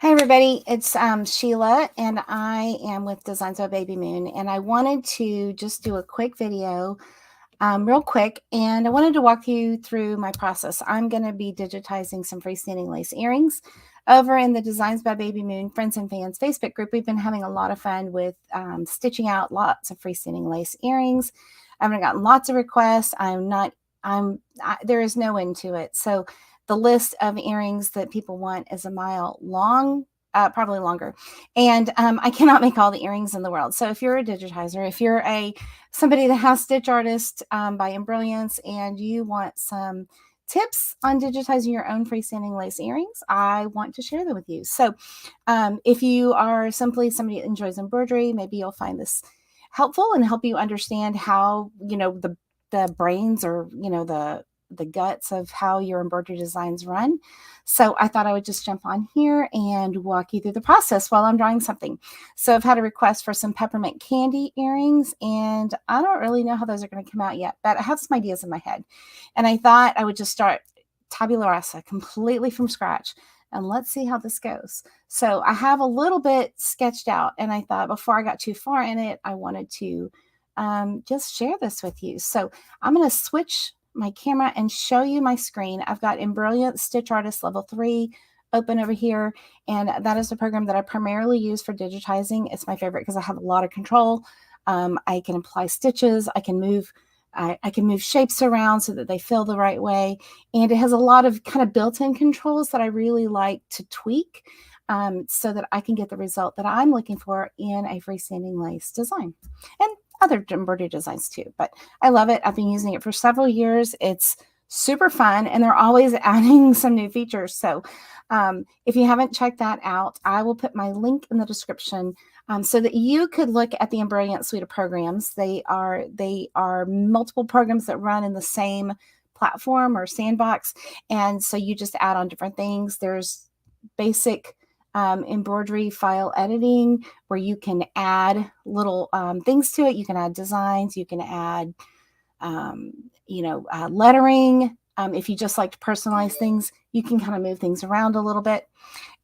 Hi everybody, it's Sheila and I am with Designs by Baby Moon, and I wanted to just do a quick video real quick, and I wanted to walk you through my process. I'm going to be digitizing some freestanding lace earrings over in the Designs by Baby Moon Friends and Fans Facebook group. We've been having a lot of fun with stitching out lots of freestanding lace earrings. I've gotten lots of requests. There is no end to it. So the list of earrings that people want is a mile long, probably longer. And I cannot make all the earrings in the world. So if you're a digitizer, if you're somebody that has Stitch Artist by Embrilliance and you want some tips on digitizing your own freestanding lace earrings, I want to share them with you. So if you are simply somebody that enjoys embroidery, maybe you'll find this helpful and help you understand how, the brains or, the guts of how your embroidery designs run. So I thought I would just jump on here and walk you through the process while I'm drawing something. So I've had a request for some peppermint candy earrings, and I don't really know how those are going to come out yet, but I have some ideas in my head. And I thought I would just start tabula rasa, completely from scratch, and let's see how this goes. So I have a little bit sketched out, and I thought before I got too far in it, I wanted to just share this with you. So I'm going to switch my camera and show you my screen. I've got Embrilliance Stitch Artist Level 3 open over here, and that is the program that I primarily use for digitizing. It's my favorite because I have a lot of control. I can apply stitches. I can move shapes around so that they feel the right way, and it has a lot of kind of built-in controls that I really like to tweak so that I can get the result that I'm looking for in a freestanding lace design. And other embroidery designs too, but I love it. I've been using it for several years. It's super fun, and they're always adding some new features. So if you haven't checked that out, I will put my link in the description so that you could look at the Embrilliance suite of programs. They are multiple programs that run in the same platform or sandbox, and so you just add on different things. There's basic embroidery file editing where you can add little things to it. You can add designs, you can add lettering. If you just like to personalize things, you can kind of move things around a little bit.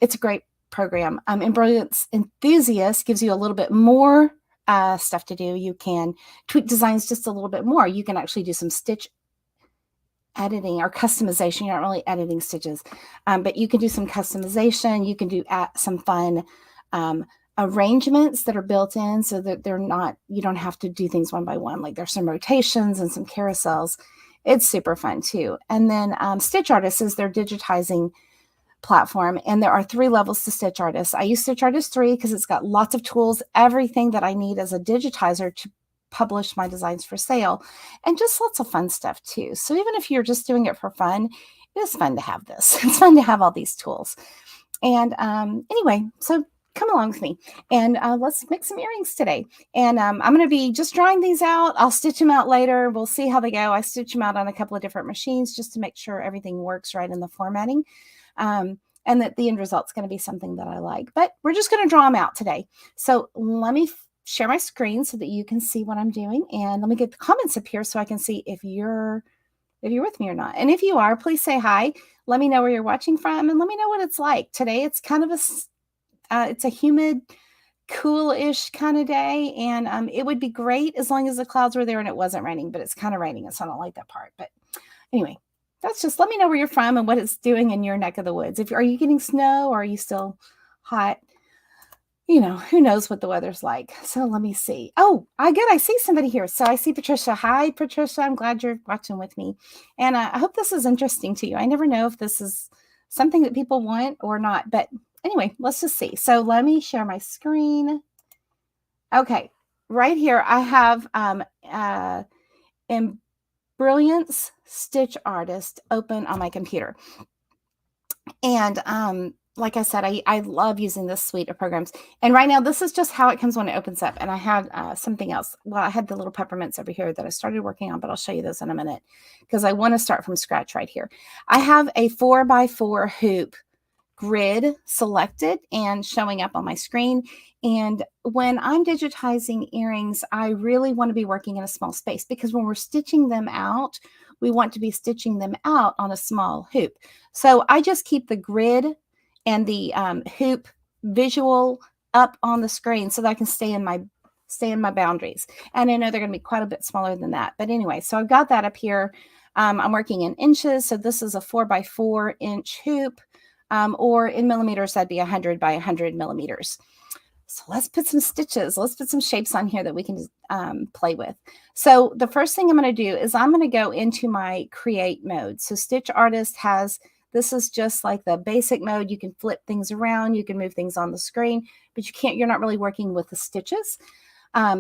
It's a great program. Embrilliance Enthusiast gives you a little bit more stuff to do. You can tweak designs just a little bit more. You can actually do some stitch editing or customization. You're not really editing stitches, but you can do some customization. You can do some fun arrangements that are built in so that you don't have to do things one by one. Like there's some rotations and some carousels. It's super fun too. And then Stitch Artist is their digitizing platform, and there are 3 levels to Stitch Artist. I use Stitch Artist 3 because it's got lots of tools, everything that I need as a digitizer to publish my designs for sale, and just lots of fun stuff too. So even if you're just doing it for fun, it is fun to have this. It's fun to have all these tools. And anyway, so come along with me, and let's make some earrings today. And I'm going to be just drawing these out. I'll stitch them out later. We'll see how they go. I stitch them out on a couple of different machines just to make sure everything works right in the formatting. And that the end result's going to be something that I like. But we're just going to draw them out today. So let me share my screen so that you can see what I'm doing. And let me get the comments up here so I can see if you're with me or not. And if you are, please say hi. Let me know where you're watching from, and let me know what it's like. Today it's kind of it's a humid, cool-ish kind of day, and it would be great as long as the clouds were there and it wasn't raining, but it's kind of raining, so I don't like that part. But anyway, that's just, let me know where you're from and what it's doing in your neck of the woods. Are you getting snow, or are you still hot? Who knows what the weather's like. So let me see. Oh, I see somebody here. So I see Patricia. Hi, Patricia. I'm glad you're watching with me. And I hope this is interesting to you. I never know if this is something that people want or not. But anyway, let's just see. So let me share my screen. Okay, right here I have Embrilliance Stitch Artist open on my computer. And like I said, I love using this suite of programs. And right now, this is just how it comes when it opens up. And I had something else. Well, I had the little peppermints over here that I started working on, but I'll show you those in a minute because I want to start from scratch right here. I have a 4x4 hoop grid selected and showing up on my screen. And when I'm digitizing earrings, I really want to be working in a small space because when we're stitching them out, we want to be stitching them out on a small hoop. So I just keep the grid and the hoop visual up on the screen so that I can stay in my boundaries. And I know they're going to be quite a bit smaller than that. But anyway, so I've got that up here. I'm working in inches. So this is a 4x4 inch hoop, or in millimeters, that'd be 100 by 100 millimeters. So let's put some stitches. Let's put some shapes on here that we can play with. So the first thing I'm going to do is I'm going to go into my create mode. So Stitch Artist has, this is just like the basic mode. You can flip things around. You can move things on the screen, but you're not really working with the stitches.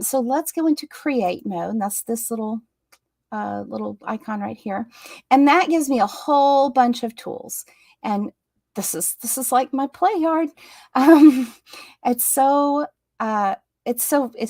So let's go into create mode. And that's this little icon right here. And that gives me a whole bunch of tools. And this is like my play yard. It's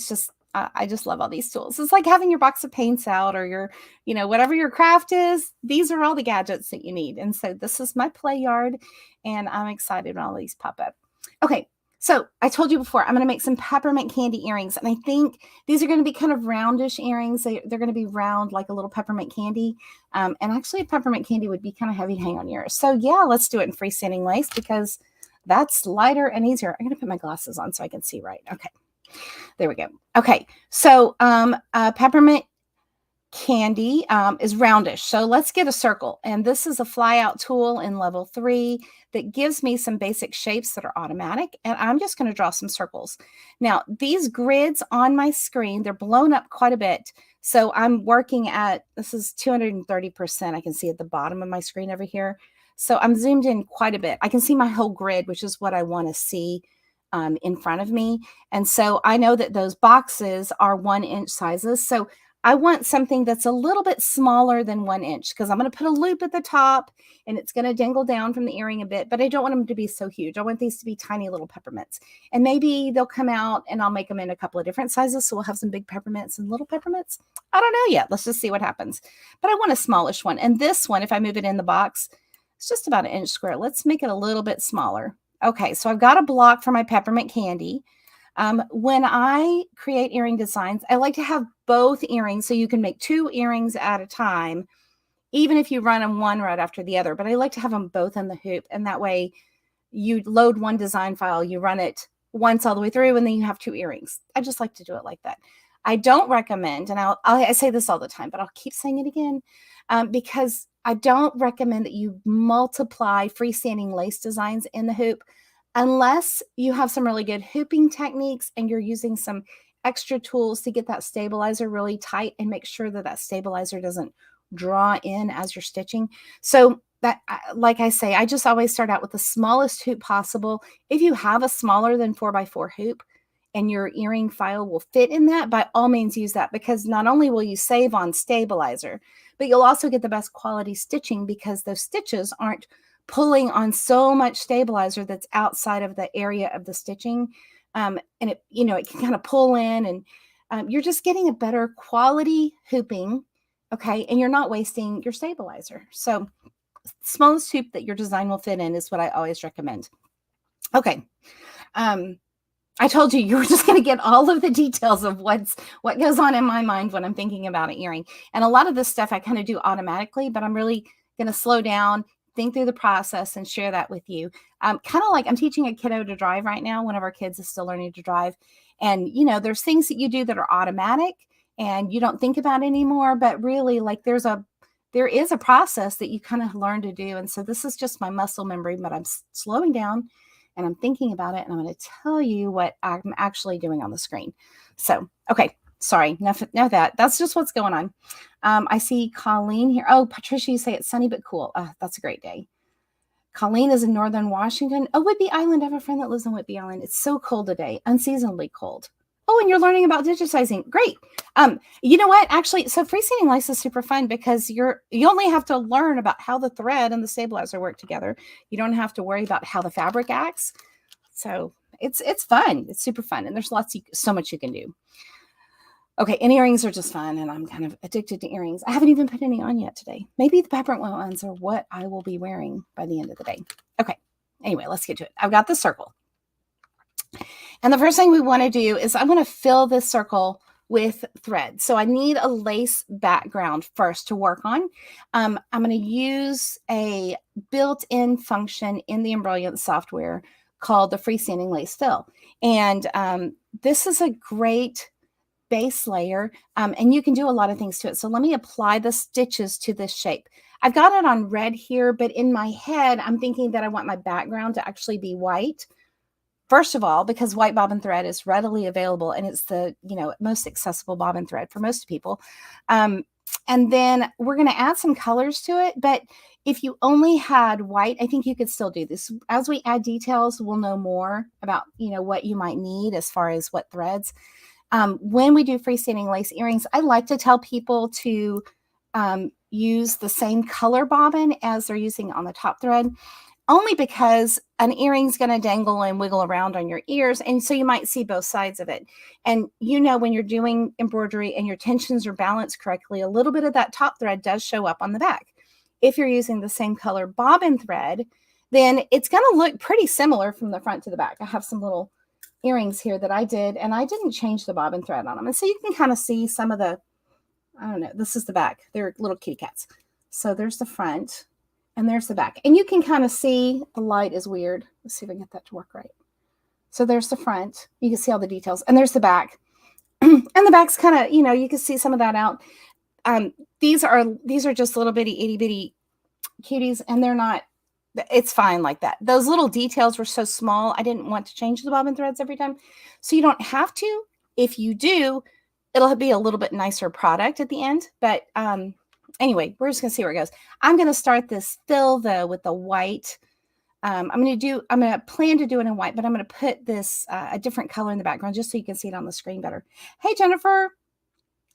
just, I just love all these tools. It's like having your box of paints out, or your, whatever your craft is. These are all the gadgets that you need. And so this is my play yard, and I'm excited when all these pop up. Okay. So I told you before, I'm going to make some peppermint candy earrings. And I think these are going to be kind of roundish earrings. They're going to be round like a little peppermint candy. And actually a peppermint candy would be kind of heavy to hang on yours. So yeah, let's do it in freestanding lace because that's lighter and easier. I'm going to put my glasses on so I can see right. Okay, there we go. Okay, so peppermint candy is roundish. So let's get a circle. And this is a fly out tool in level 3 that gives me some basic shapes that are automatic. And I'm just going to draw some circles. Now, these grids on my screen, they're blown up quite a bit. So I'm working at, this is 230%. I can see at the bottom of my screen over here. So I'm zoomed in quite a bit. I can see my whole grid, which is what I want to see in front of me. And so I know that those boxes are 1-inch sizes. So I want something that's a little bit smaller than 1 inch because I'm going to put a loop at the top and it's going to dangle down from the earring a bit, but I don't want them to be so huge. I want these to be tiny little peppermints, and maybe they'll come out and I'll make them in a couple of different sizes. So we'll have some big peppermints and little peppermints. I don't know yet. Let's just see what happens. But I want a smallish one. And this one, if I move it in the box, it's just about 1 inch square. Let's make it a little bit smaller. Okay. So I've got a block for my peppermint candy. When I create earring designs, I like to have both earrings so you can make 2 earrings at a time, even if you run them one right after the other. But I like to have them both in the hoop, and that way you load one design file, you run it once all the way through, and then you have 2 earrings. I just like to do it like that. I don't recommend, and I say this all the time, but I'll keep saying it again, because I don't recommend that you multiply freestanding lace designs in the hoop unless you have some really good hooping techniques and you're using some extra tools to get that stabilizer really tight and make sure that that stabilizer doesn't draw in as you're stitching. So that, like I say, I just always start out with the smallest hoop possible. If you have a smaller than 4x4 hoop and your earring file will fit in that, by all means use that, because not only will you save on stabilizer, but you'll also get the best quality stitching because those stitches aren't pulling on so much stabilizer that's outside of the area of the stitching. And it, it can kind of pull in, and you're just getting a better quality hooping. Okay. And you're not wasting your stabilizer. So smallest hoop that your design will fit in is what I always recommend. Okay. I told you were just going to get all of the details of what goes on in my mind when I'm thinking about an earring. And a lot of this stuff I kind of do automatically, but I'm really going to slow down, think through the process, and share that with you. Kind of like I'm teaching a kiddo to drive right now. One of our kids is still learning to drive. And, there's things that you do that are automatic and you don't think about anymore, but really like there is a process that you kind of learn to do. And so this is just my muscle memory, but I'm slowing down and I'm thinking about it, and I'm going to tell you what I'm actually doing on the screen. So, okay. Sorry, enough that. That's just what's going on. I see Colleen here. Oh, Patricia, you say it's sunny but cool. That's a great day. Colleen is in Northern Washington. Oh, Whidbey Island. I have a friend that lives in Whidbey Island. It's so cold today, unseasonably cold. Oh, and you're learning about digitizing. Great. You know what? Actually, so freestanding lace is super fun because you only have to learn about how the thread and the stabilizer work together. You don't have to worry about how the fabric acts. So it's fun. It's super fun, and there's so much you can do. Okay, and earrings are just fun, and I'm kind of addicted to earrings. I haven't even put any on yet today. Maybe the peppermint ones are what I will be wearing by the end of the day. Okay, anyway, let's get to it. I've got the circle. And the first thing we want to do is I'm going to fill this circle with thread. So I need a lace background first to work on. I'm going to use a built-in function in the Embroidery software called the Freestanding Lace Fill. And this is a great base layer, and you can do a lot of things to it. So let me apply the stitches to this shape. I've got it on red here, but in my head, I'm thinking that I want my background to actually be white. First of all, because white bobbin thread is readily available and it's the most accessible bobbin thread for most people. And then we're going to add some colors to it. But if you only had white, I think you could still do this. As we add details, we'll know more about what you might need as far as what threads. When we do freestanding lace earrings, I like to tell people to use the same color bobbin as they're using on the top thread, only because an earring's going to dangle and wiggle around on your ears. And so you might see both sides of it. And when you're doing embroidery and your tensions are balanced correctly, a little bit of that top thread does show up on the back. If you're using the same color bobbin thread, then it's going to look pretty similar from the front to the back. I have some little earrings here that I did, and I didn't change the bobbin thread on them. And so you can kind of see some of the, I don't know, this is the back. They're little kitty cats. So there's the front and there's the back. And you can kind of see the light is weird. Let's see if I can get that to work right. So there's the front. You can see all the details. And there's the back. And the back's kind of, you can see some of that out. These are just little bitty, itty bitty cuties, and they're not, it's fine like that. Those little details were so small, I didn't want to change the bobbin threads every time. So you don't have to. If you do, it'll be a little bit nicer product at the end. But anyway, we're just going to see where it goes. I'm going to start this fill, though, with the white. I'm going to plan to do it in white, but I'm going to put this a different color in the background just so you can see it on the screen better. Hey, Jennifer.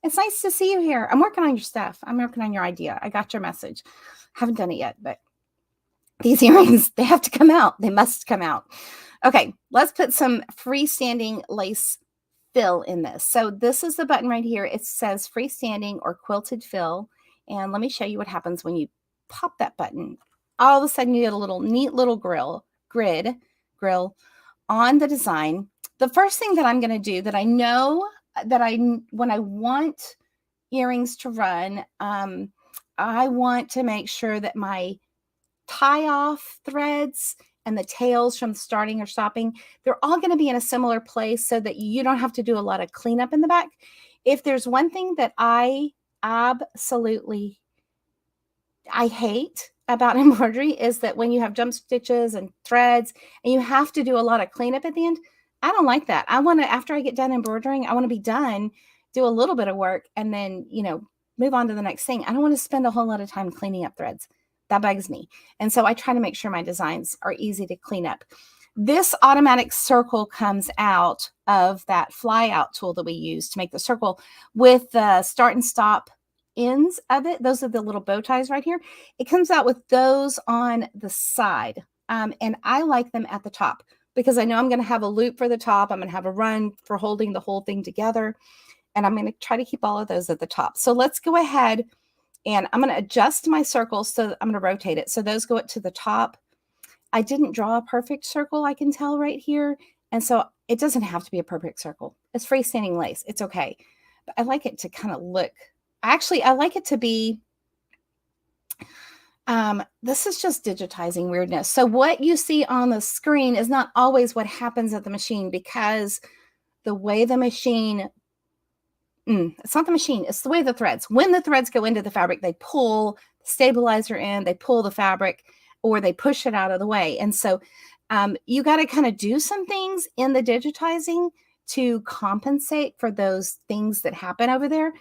It's nice to see you here. I'm working on your stuff. I'm working on your idea. I got your message. Haven't done it yet, but these earrings, they have to come out. They must come out. Okay, let's put some freestanding lace fill in this. So this is the button right here. It says freestanding or quilted fill. And let me show you what happens when you pop that button. All of a sudden you get a little neat little grill on the design. The first thing that I'm going to do that I know that when I want earrings to run, I want to make sure that my tie off threads and the tails from starting or stopping, they're all going to be in a similar place so that you don't have to do a lot of cleanup in the back. If there's one thing that I absolutely hate about embroidery is that when you have jump stitches and threads and you have to do a lot of cleanup at the end, I don't like that. I want to, after I get done embroidering, I want to be done, do a little bit of work, and then, move on to the next thing. I don't want to spend a whole lot of time cleaning up threads. That bugs me. And so I try to make sure my designs are easy to clean up. This automatic circle comes out of that fly out tool that we use to make the circle with the start and stop ends of it. Those are the little bow ties right here. It comes out with those on the side. And I like them at the top because I know I'm going to have a loop for the top. I'm going to have a run for holding the whole thing together. And I'm going to try to keep all of those at the top. So let's go ahead and I'm going to adjust my circle. So I'm going to rotate it. So those go up to the top. I didn't draw a perfect circle, I can tell right here. And so it doesn't have to be a perfect circle. It's freestanding lace. It's okay. But I like it to kind of look, actually, I like it to be, this is just digitizing weirdness. So what you see on the screen is not always what happens at the machine because the way the machine it's not the machine. It's the way the threads. When the threads go into the fabric, they pull the stabilizer in, they pull the fabric, or they push it out of the way. And so you got to kind of do some things in the digitizing to compensate for those things that happen over there.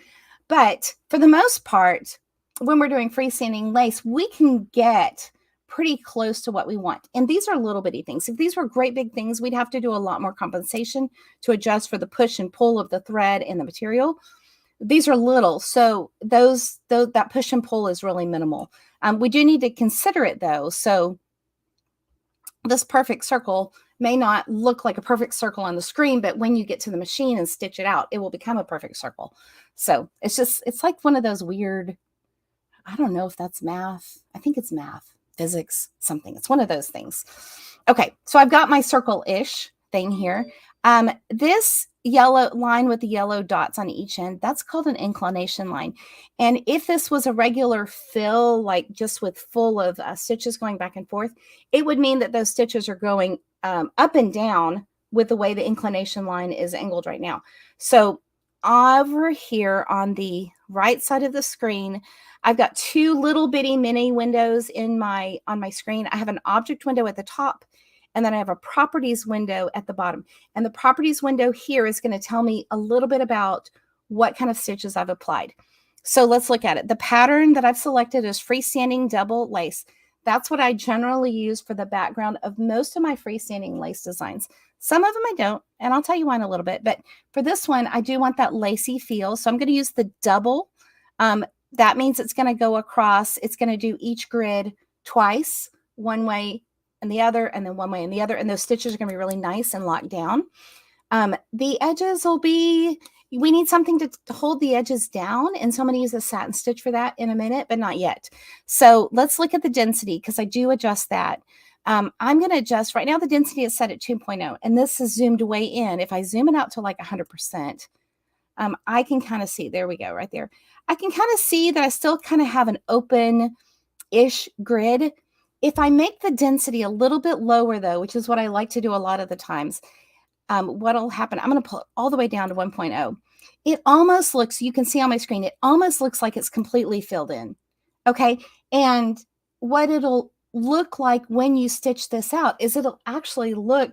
But for the most part, when we're doing freestanding lace, we can get pretty close to what we want. And these are little bitty things. If these were great big things, we'd have to do a lot more compensation to adjust for the push and pull of the thread and the material. These are little, so that push and pull is really minimal. We do need to consider it though. So this perfect circle may not look like a perfect circle on the screen, but when you get to the machine and stitch it out, it will become a perfect circle. So it's like one of those weird, I don't know if that's math. I think it's math. Physics, something. It's one of those things. Okay, so I've got my circle-ish thing here. This yellow line with the yellow dots on each end, that's called an inclination line. And if this was a regular fill, like just with full of stitches going back and forth, it would mean that those stitches are going up and down with the way the inclination line is angled right now. So over here on the right side of the screen, I've got two little bitty mini windows on my screen. I have an object window at the top, and then I have a properties window at the bottom. And the properties window here is going to tell me a little bit about what kind of stitches I've applied. So let's look at it. The pattern that I've selected is freestanding double lace. That's what I generally use for the background of most of my freestanding lace designs. Some of them I don't, and I'll tell you why in a little bit. But for this one, I do want that lacy feel. So I'm going to use the double. That means it's going to go across. It's going to do each grid twice, one way and the other, and then one way and the other. And those stitches are going to be really nice and locked down. The edges will be, we need something to hold the edges down. And so I'm going to use a satin stitch for that in a minute, but not yet. So let's look at the density, because I do adjust that. I'm going to adjust, right now the density is set at 2.0, and this is zoomed way in. If I zoom it out to like 100%, I can kind of see, there we go, right there. I can kind of see that I still kind of have an open-ish grid. If I make the density a little bit lower though, which is what I like to do a lot of the times, what'll happen, I'm going to pull it all the way down to 1.0. It almost looks, you can see on my screen, it almost looks like it's completely filled in. Okay. And what it'll look like when you stitch this out is it'll actually look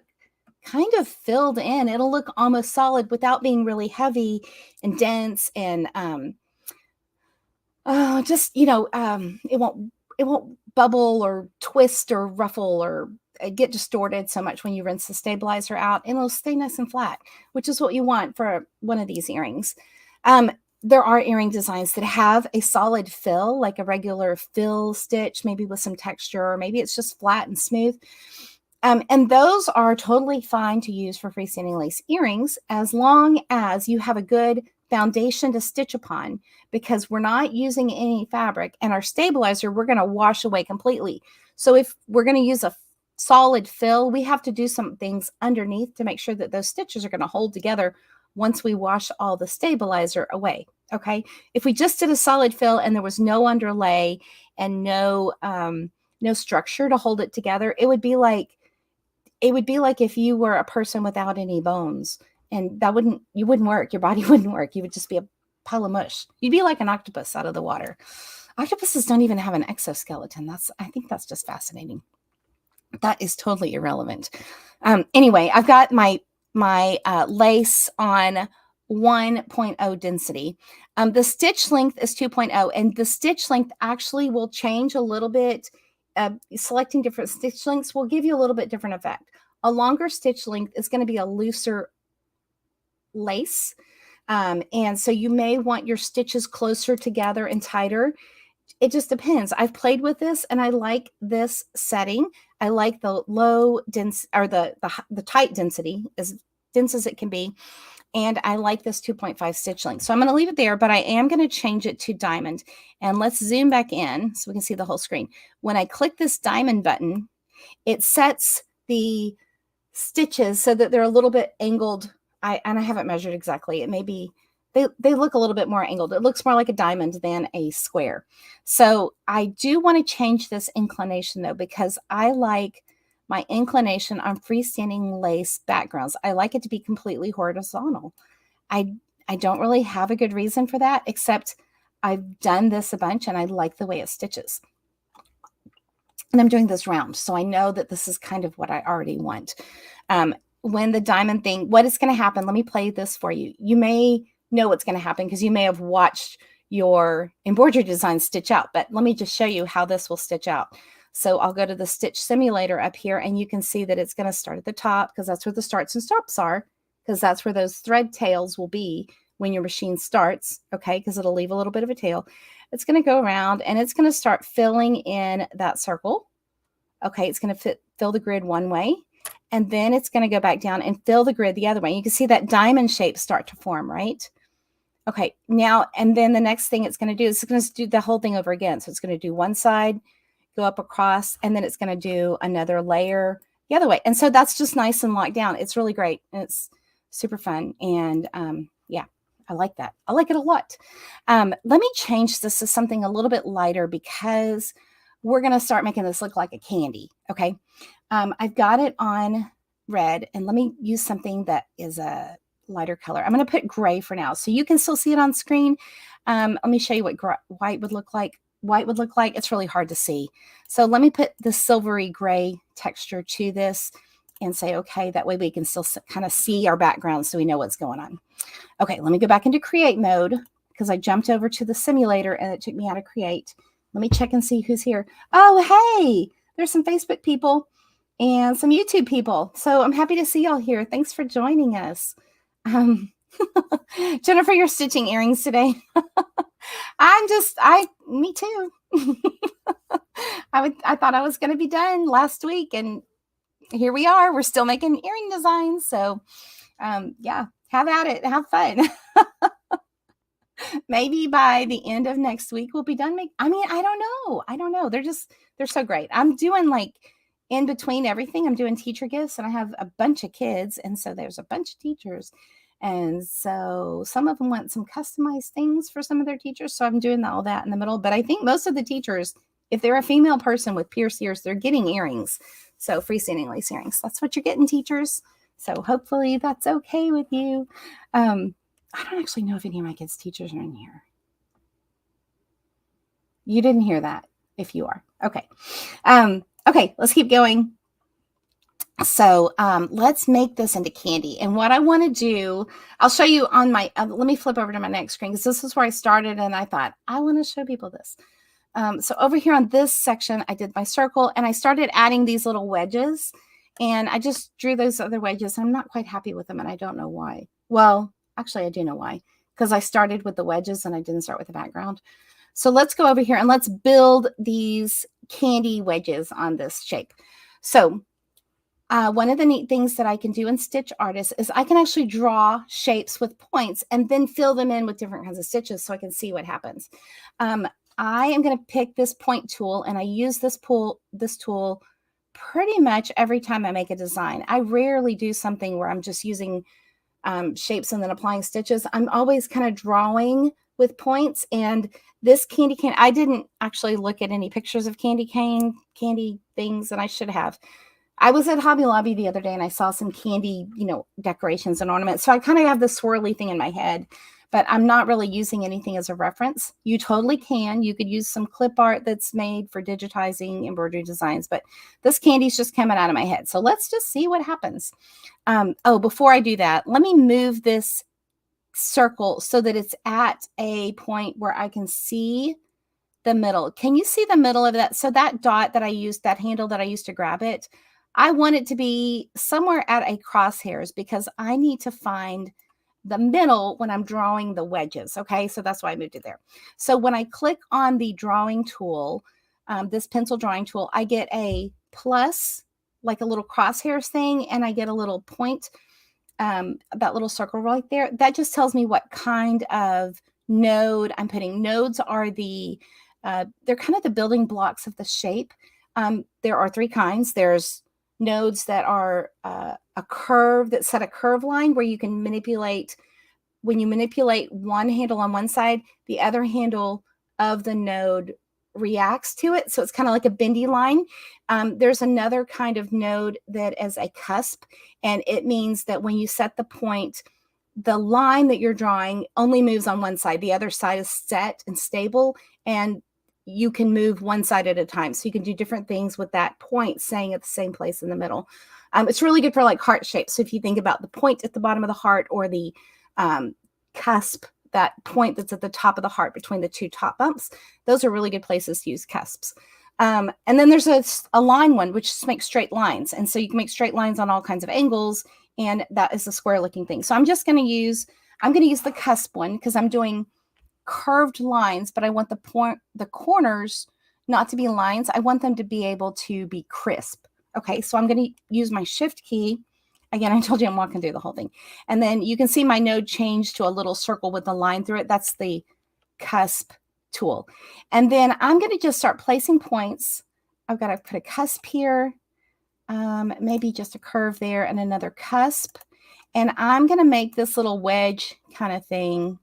kind of filled in. It'll look almost solid without being really heavy and dense and just, you know, it won't bubble or twist or ruffle or get distorted so much when you rinse the stabilizer out, and it'll stay nice and flat, which is what you want for one of these earrings. There are earring designs that have a solid fill, like a regular fill stitch, maybe with some texture, or maybe it's just flat and smooth. And those are totally fine to use for freestanding lace earrings, as long as you have a good foundation to stitch upon, because we're not using any fabric, and our stabilizer, we're going to wash away completely. So if we're going to use a solid fill, we have to do some things underneath to make sure that those stitches are going to hold together once we wash all the stabilizer away. Okay. If we just did a solid fill and there was no underlay and no structure to hold it together, it would be like if you were a person without any bones, and you wouldn't work. Your body wouldn't work. You would just be a pile of mush. You'd be like an octopus out of the water. Octopuses don't even have an exoskeleton. I think that's just fascinating. That is totally irrelevant. Anyway, I've got my lace on 1.0 density. The stitch length is 2.0, and the stitch length actually will change a little bit. Selecting different stitch lengths will give you a little bit different effect. A longer stitch length is going to be a looser lace. And so you may want your stitches closer together and tighter. It just depends. I've played with this and I like this setting. I like the low dense, or the tight density, as dense as it can be. And I like this 2.5 stitch length. So I'm going to leave it there, but I am going to change it to diamond. And let's zoom back in so we can see the whole screen. When I click this diamond button, it sets the stitches so that they're a little bit angled. And I haven't measured exactly. It may be, they look a little bit more angled. It looks more like a diamond than a square. So I do want to change this inclination though, because I like my inclination on freestanding lace backgrounds. I like it to be completely horizontal. I don't really have a good reason for that, except I've done this a bunch and I like the way it stitches. And I'm doing this round, so I know that this is kind of what I already want. When the diamond thing, what is going to happen? Let me play this for you. You may know what's going to happen because you may have watched your embroidery design stitch out, but let me just show you how this will stitch out. So I'll go to the stitch simulator up here, and you can see that it's going to start at the top because that's where the starts and stops are, because that's where those thread tails will be when your machine starts, okay, because it'll leave a little bit of a tail. It's going to go around and it's going to start filling in that circle. Okay, it's going to fill the grid one way, and then it's going to go back down and fill the grid the other way. You can see that diamond shape start to form, right? Okay, now, and then the next thing it's going to do is it's going to do the whole thing over again. So it's going to do one side, go up across, and then it's going to do another layer the other way. And so that's just nice and locked down. It's really great. And it's super fun. And yeah, I like that. I like it a lot. Let me change this to something a little bit lighter because we're going to start making this look like a candy. Okay. I've got it on red, and let me use something that is a lighter color. I'm going to put gray for now so you can still see it on screen. Let me show you what white would look like. White would look like. It's really hard to see. So let me put the silvery gray texture to this and say, okay, that way we can still kind of see our background so we know what's going on. Okay, let me go back into create mode because I jumped over to the simulator and it took me out of create. Let me check and see who's here. Oh, hey, there's some Facebook people and some YouTube people. So I'm happy to see y'all here. Thanks for joining us. Jennifer, you're stitching earrings today. Me too. I thought I was going to be done last week, and here we are. We're still making earring designs. So yeah, have at it. Have fun. Maybe by the end of next week, we'll be done. I don't know. They're so great. I'm doing like in between everything. I'm doing teacher gifts, and I have a bunch of kids. And so there's a bunch of teachers. And so some of them want some customized things for some of their teachers. So I'm doing all that in the middle. But I think most of the teachers, if they're a female person with pierced ears, they're getting earrings. So freestanding lace earrings. That's what you're getting, teachers. So hopefully that's okay with you. I don't actually know if any of my kids' teachers are in here. You didn't hear that if you are. Okay. Okay, let's keep going. So let's make this into candy. And what I want to do, I'll show you on my, let me flip over to my next screen because this is where I started and I thought, I want to show people this. So over here on this section, I did my circle and I started adding these little wedges and I just drew those other wedges. I'm not quite happy with them and I don't know why. Well, actually I do know why, because I started with the wedges and I didn't start with the background. So let's go over here and let's build these candy wedges on this shape. So one of the neat things that I can do in Stitch Artist is I can actually draw shapes with points and then fill them in with different kinds of stitches so I can see what happens. I am going to pick this point tool, and I use this tool pretty much every time I make a design. I rarely do something where I'm just using shapes and then applying stitches. I'm always kind of drawing with points. And this candy cane, I didn't actually look at any pictures of candy things, and I should have. I was at Hobby Lobby the other day and I saw some candy, decorations and ornaments. So I kind of have this swirly thing in my head, but I'm not really using anything as a reference. You totally can. You could use some clip art that's made for digitizing embroidery designs, but this candy's just coming out of my head. So let's just see what happens. Before I do that, let me move this circle so that it's at a point where I can see the middle. Can you see the middle of that? So that dot that I used, that handle that I used to grab it, I want it to be somewhere at a crosshairs because I need to find the middle when I'm drawing the wedges. Okay, so that's why I moved it there. So when I click on the drawing tool, this pencil drawing tool, I get a plus, like a little crosshairs thing, and I get a little point, that little circle right there. That just tells me what kind of node I'm putting. Nodes are they're kind of the building blocks of the shape. There are three kinds. There's nodes that are a curve that set a curve line where you can manipulate. When you manipulate one handle on one side, the other handle of the node reacts to it. So it's kind of like a bendy line. There's another kind of node that is a cusp, and it means that when you set the point, the line that you're drawing only moves on one side. The other side is set and stable, and you can move one side at a time. So you can do different things with that point staying at the same place in the middle. It's really good for like heart shapes. So if you think about the point at the bottom of the heart or the cusp, that point that's at the top of the heart between the two top bumps, those are really good places to use cusps. And then there's a line one, which just makes straight lines. And so you can make straight lines on all kinds of angles, and that is a square looking thing. So I'm going to use the cusp one because I'm doing curved lines, but I want the corners not to be lines. I want them to be able to be crisp. Okay, so I'm going to use my shift key. Again, I told you I'm walking through the whole thing. And then you can see my node change to a little circle with a line through it. That's the cusp tool. And then I'm going to just start placing points. I've got to put a cusp here, maybe just a curve there and another cusp. And I'm going to make this little wedge kind of thing.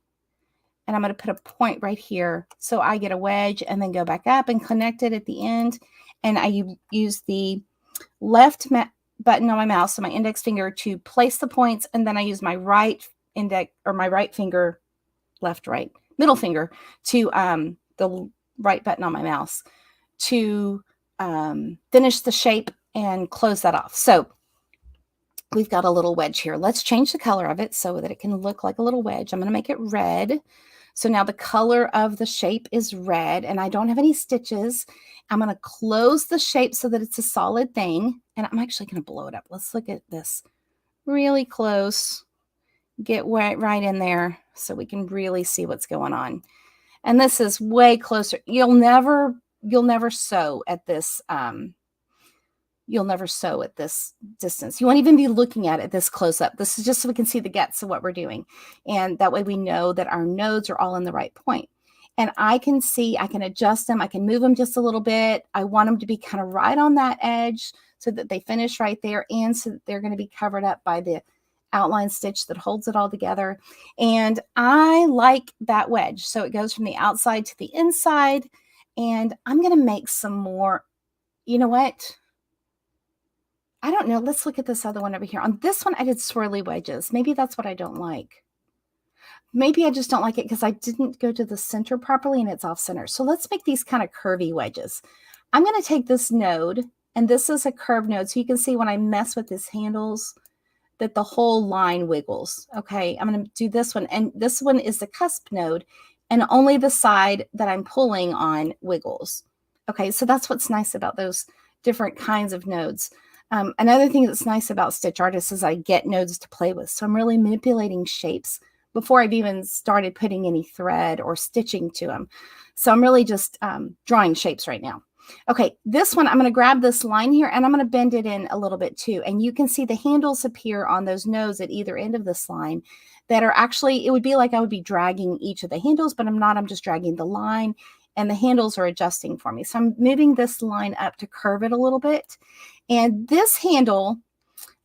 And I'm going to put a point right here. So I get a wedge and then go back up and connect it at the end. And I use the left button on my mouse, so my index finger, to place the points. And then I use my right index, or my right finger, middle finger, to the right button on my mouse to finish the shape and close that off. So we've got a little wedge here. Let's change the color of it so that it can look like a little wedge. I'm going to make it red. So now the color of the shape is red, and I don't have any stitches. I'm going to close the shape so that it's a solid thing, and I'm actually going to blow it up. Let's look at this really close. Get right in there so we can really see what's going on. And this is way closer. You'll never sew at this you'll never sew at this distance. You won't even be looking at it this close up. This is just so we can see the guts of what we're doing. And that way we know that our nodes are all in the right point. And I can see, I can adjust them. I can move them just a little bit. I want them to be kind of right on that edge so that they finish right there, and so that they're going to be covered up by the outline stitch that holds it all together. And I like that wedge. So it goes from the outside to the inside. And I'm going to make some more. You know what? I don't know. Let's look at this other one over here. On this one, I did swirly wedges. Maybe that's what I don't like. Maybe I just don't like it because I didn't go to the center properly and it's off center. So let's make these kind of curvy wedges. I'm going to take this node, and this is a curved node. So you can see when I mess with these handles that the whole line wiggles. Okay, I'm going to do this one. And this one is the cusp node, and only the side that I'm pulling on wiggles. Okay, so that's what's nice about those different kinds of nodes. Another thing that's nice about Stitch Artist is I get nodes to play with. So I'm really manipulating shapes before I've even started putting any thread or stitching to them. So I'm really just drawing shapes right now. Okay, this one, I'm going to grab this line here and I'm going to bend it in a little bit too. And you can see the handles appear on those nodes at either end of this line that are actually, it would be like I would be dragging each of the handles, but I'm not. I'm just dragging the line, and the handles are adjusting for me. So I'm moving this line up to curve it a little bit. And this handle,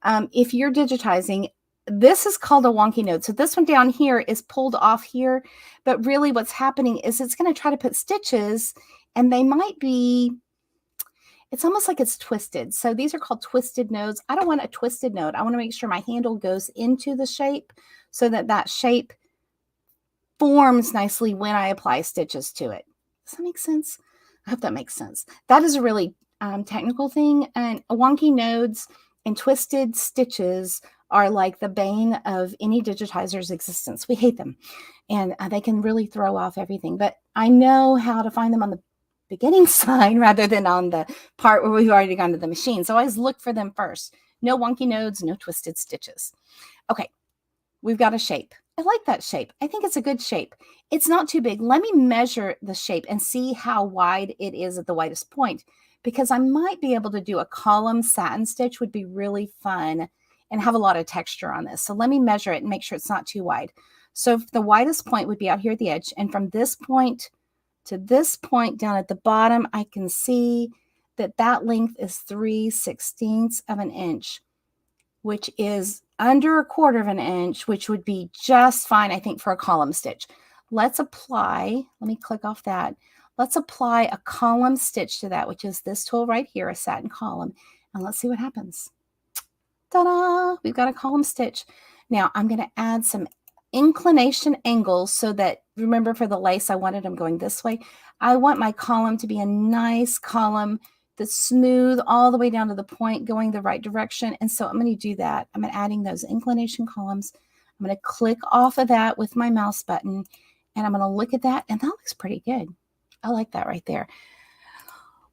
if you're digitizing, this is called a wonky node. So this one down here is pulled off here, but really what's happening is it's going to try to put stitches, and they might be, it's almost like it's twisted. So these are called twisted nodes. I don't want a twisted node. I want to make sure my handle goes into the shape so that that shape forms nicely when I apply stitches to it. Does that make sense? I hope that makes sense. That is a really technical thing, and wonky nodes and twisted stitches are like the bane of any digitizer's existence. We hate them, and they can really throw off everything. But I know how to find them on the beginning sign rather than on the part where we've already gone to the machine. So I always look for them first. No wonky nodes, no twisted stitches. Okay, we've got a shape. I like that shape. I think it's a good shape. It's not too big. Let me measure the shape and see how wide it is at the widest point, because I might be able to do a column satin stitch. Would be really fun and have a lot of texture on this. So let me measure it and make sure it's not too wide. So the widest point would be out here at the edge. And from this point to this point down at the bottom, I can see that that length is 3/16 of an inch, which is under 1/4 of an inch, which would be just fine, I think, for a column stitch. Let's apply, let me click off that. Let's apply a column stitch to that, which is this tool right here, a satin column, and let's see what happens. Ta-da! We've got a column stitch. Now I'm going to add some inclination angles so that, remember, for the lace, I wanted them going this way. I want my column to be a nice column that's smooth all the way down to the point, going the right direction. And so I'm going to do that. I'm adding those inclination columns. I'm going to click off of that with my mouse button, and I'm going to look at that, and that looks pretty good. I like that right there.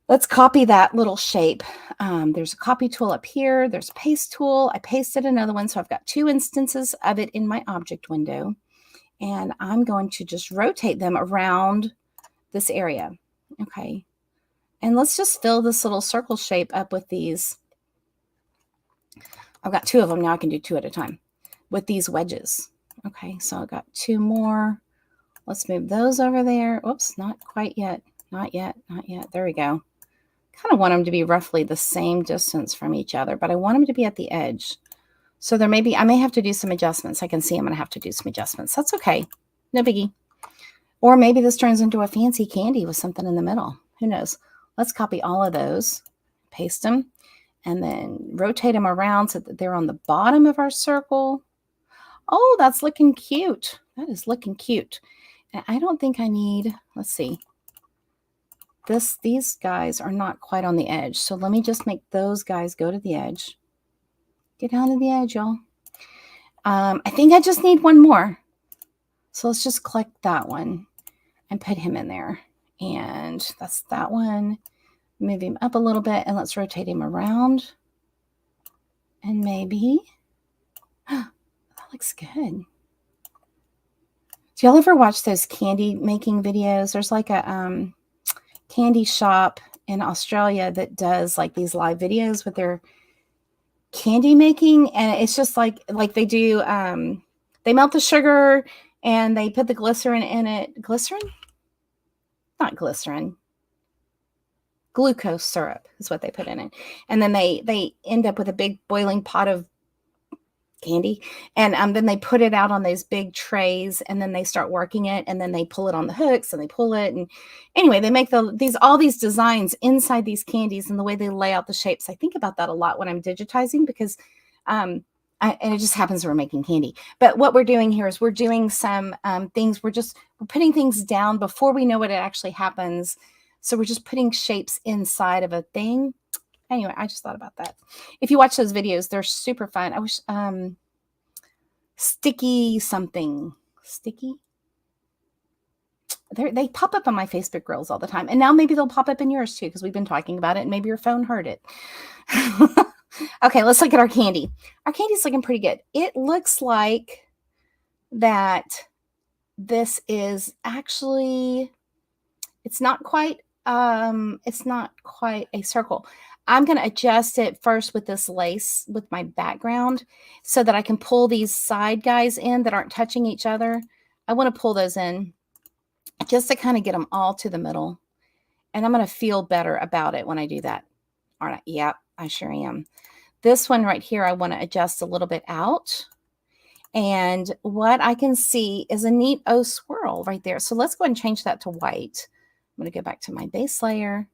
Let's copy that little shape. There's a copy tool up here. There's a paste tool. I pasted another one, so I've got 2 instances of it in my object window. And I'm going to just rotate them around this area. Okay. And let's just fill this little circle shape up with these. I've got 2 of them now. I can do 2 at a time with these wedges. Okay, so I've got 2 more. Let's move those over there. Oops, not quite yet. Not yet. Not yet. There we go. Kind of want them to be roughly the same distance from each other, but I want them to be at the edge. So there may be, I may have to do some adjustments. I can see I'm going to have to do some adjustments. That's okay. No biggie. Or maybe this turns into a fancy candy with something in the middle. Who knows? Let's copy all of those, paste them, and then rotate them around so that they're on the bottom of our circle. Oh, that's looking cute. That is looking cute. And I don't think I need, let's see. These guys are not quite on the edge. So let me just make those guys go to the edge. Get down to the edge, y'all. I think I just need one more. So let's just click that one and put him in there. And that's that one. Move him up a little bit and let's rotate him around. And maybe, that looks good. Do y'all ever watch those candy making videos? There's like a candy shop in Australia that does like these live videos with their candy making, and it's just like they do they melt the sugar and they put the glycerin in it. Glycerin? Not glycerin. Glucose syrup is what they put in it. And then they end up with a big boiling pot of candy, and then they put it out on those big trays, and then they start working it, and then they pull it on the hooks and they pull it, and anyway, they make all these designs inside these candies and the way they lay out the shapes. I think about that a lot when I'm digitizing because and it just happens we're making candy. But what we're doing here is we're doing some things. We're putting things down before we know what it actually happens. So we're just putting shapes inside of a thing. Anyway, I just thought about that. If you watch those videos, they're super fun. I wish sticky something. Sticky? They pop up on my Facebook Reels all the time. And now maybe they'll pop up in yours too, because we've been talking about it and maybe your phone heard it. Okay, let's look at our candy. Our candy's looking pretty good. It looks like that this is actually, it's not quite a circle. I'm going to adjust it first with this lace with my background so that I can pull these side guys in that aren't touching each other. I want to pull those in just to kind of get them all to the middle. And I'm going to feel better about it when I do that. All right. Yep, I sure am. This one right here, I want to adjust a little bit out. And what I can see is a neat O swirl right there. So let's go ahead and change that to white. I'm going to go back to my base layer.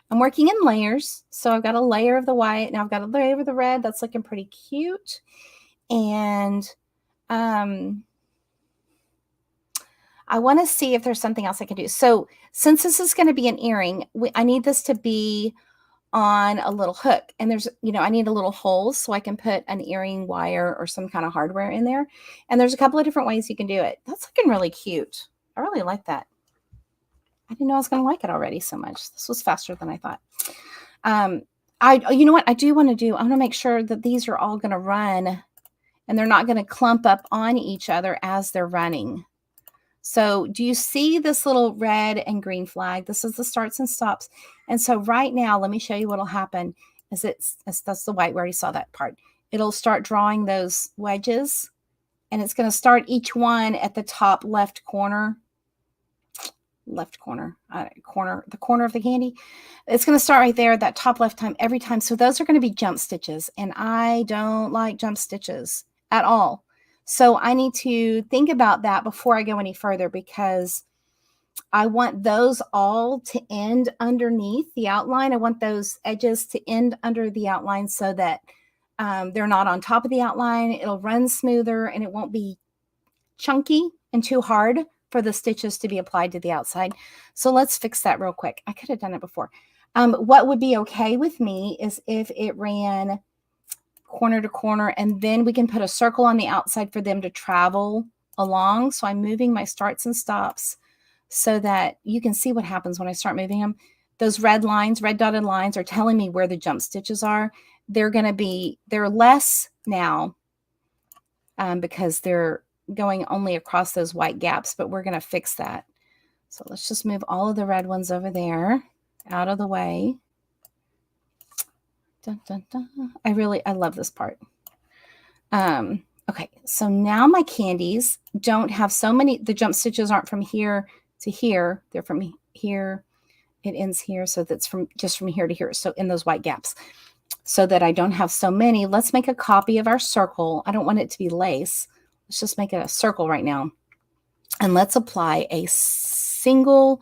I'm working in layers. So I've got a layer of the white. Now I've got a layer of the red. That's looking pretty cute. And I want to see if there's something else I can do. So since this is going to be an earring, I need this to be on a little hook. And there's, I need a little hole so I can put an earring wire or some kind of hardware in there. And there's a couple of different ways you can do it. That's looking really cute. I really like that. I didn't know I was going to like it already so much. This was faster than I thought. You know what I do want to do? I want to make sure that these are all going to run and they're not going to clump up on each other as they're running. So do you see this little red and green flag? This is the starts and stops. And so right now, let me show you what will happen. That's the white. We already saw that part. It'll start drawing those wedges, and it's going to start each one at the top left corner. The corner of the candy. It's going to start right there, that top left time every time. So those are going to be jump stitches, and I don't like jump stitches at all. So I need to think about that before I go any further, because I want those all to end underneath the outline. I want those edges to end under the outline so that they're not on top of the outline. It'll run smoother and it won't be chunky and too hard for the stitches to be applied to the outside. So let's fix that real quick. I could have done it before. What would be okay with me is if it ran corner to corner, and then we can put a circle on the outside for them to travel along. So I'm moving my starts and stops so that you can see what happens when I start moving them. Those red dotted lines are telling me where the jump stitches are. They're less now because they're going only across those white gaps, but we're going to fix that. So let's just move all of the red ones over there out of the way. Dun, dun, dun. I love this part. Okay, so now my candies don't have so many, the jump stitches aren't from here to here. They're from here. It ends here. So that's just from here to here. So in those white gaps. so that I don't have so many. Let's make a copy of our circle. I don't want it to be lace. Let's just make it a circle right now. And let's apply a single